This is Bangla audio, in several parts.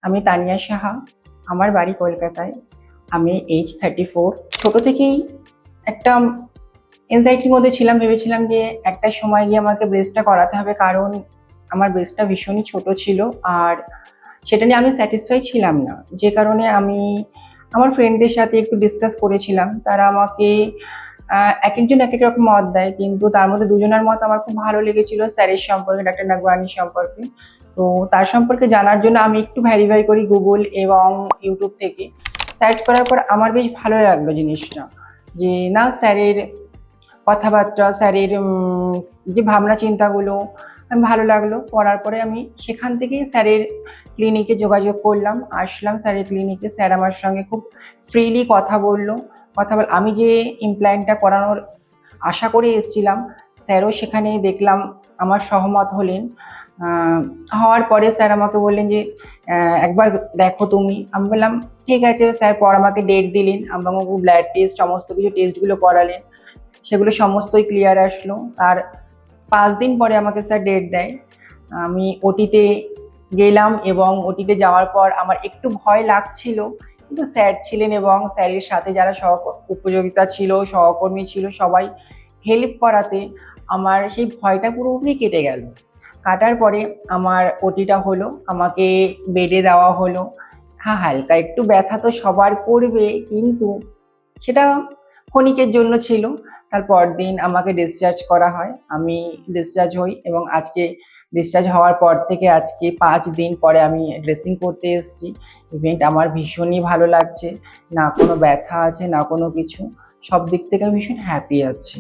আমি তানিয়া সাহা। আমার বাড়ি কলকাতায়। আমি এজ 34। ছোট থেকেই একটা এনজাইটির মধ্যে ছিলাম, ভেবেছিলাম যে একটা সময় গিয়ে আমাকে ব্রেস্টটা করাতে হবে, কারণ আমার ব্রেস্টটা ভীষণই ছোট ছিল আর সেটা নিয়ে আমি স্যাটিসফাই ছিলাম না। যে কারণে আমি আমার ফ্রেন্ডদের সাথে একটু ডিসকাস করেছিলাম। তারা আমাকে এক একজন এক এক রকম মত দেয়, কিন্তু তার মধ্যে দুজনের মত আমার খুব ভালো লেগেছিল স্যারের সম্পর্কে, ডাক্তার নাগওয়ানি সম্পর্কে। তো তার সম্পর্কে জানার জন্য আমি একটু ভেরিফাই করি গুগল এবং ইউটিউব থেকে। সার্চ করার পর আমার বেশ ভালো লাগলো জিনিসটা, যে না স্যারের কথাবার্তা, স্যারের যে ভাবনা চিন্তাগুলো আমি ভালো লাগলো। করার পরে আমি সেখান থেকেই স্যারের ক্লিনিকে যোগাযোগ করলাম, আসলাম স্যারের ক্লিনিকে। স্যার আমার সঙ্গে খুব ফ্রিলি কথা বললো। আমি যে ইমপ্ল্যান্টটা করানোর আশা করে এসেছিলাম, স্যারও সেখানে দেখলাম আমার সহমত হলেন। হওয়ার পরে স্যার আমাকে বললেন যে একবার দেখো তুমি। আমি বললাম ঠিক আছে স্যার। পর আমাকে ডেট দিলেন, আমাকে ব্লাড টেস্ট সমস্ত কিছু টেস্টগুলো করালেন, সেগুলো সমস্তই ক্লিয়ার আসলো। আর 5 দিন পরে আমাকে স্যার ডেট দেয়। আমি ওটিতে গেলাম এবং ওটিতে যাওয়ার পর আমার একটু ভয় লাগছিল, কিন্তু স্যার ছিলেন এবং স্যারের সাথে যারা উপযোগিতা ছিল, সহকর্মী ছিল, সবাই হেল্প করাতে আমার সেই ভয়টা পুরোপুরি কেটে গেল। কাটার পরে আমার ওটিটা হলো, আমাকে বেডে দেওয়া হলো। হ্যাঁ, হালকা একটু ব্যথা তো সবার করবে, কিন্তু সেটা ক্ষণিকের জন্য ছিল। তারপর দিন আমাকে ডিসচার্জ করা হয়। আমি ডিসচার্জ হই এবং আজকে ডিসচার্জ হওয়ার পর থেকে আজকে 5 দিন পরে আমি ড্রেসিং করতে এসেছি। ইভেন্ট আমার ভীষণই ভালো লাগছে, না কোনো ব্যথা আছে না কোনো কিছু। সব দিক থেকে আমি ভীষণ হ্যাপি আছি।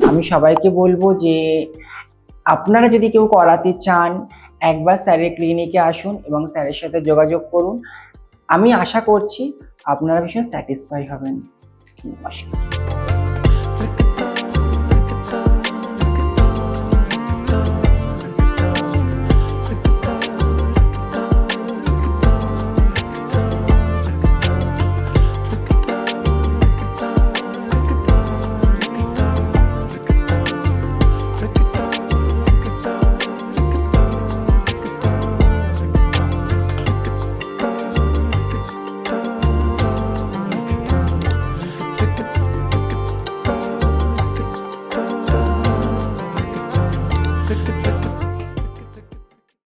আমি সবাইকে বলবো যে আপনারা যদি কেউ করাতে চান, একবার স্যারের ক্লিনিকে আসুন এবং স্যারের সাথে যোগাযোগ করুন। আমি আশা করছি আপনারা ভীষণ স্যাটিসফাই হবেন। নমস্কার।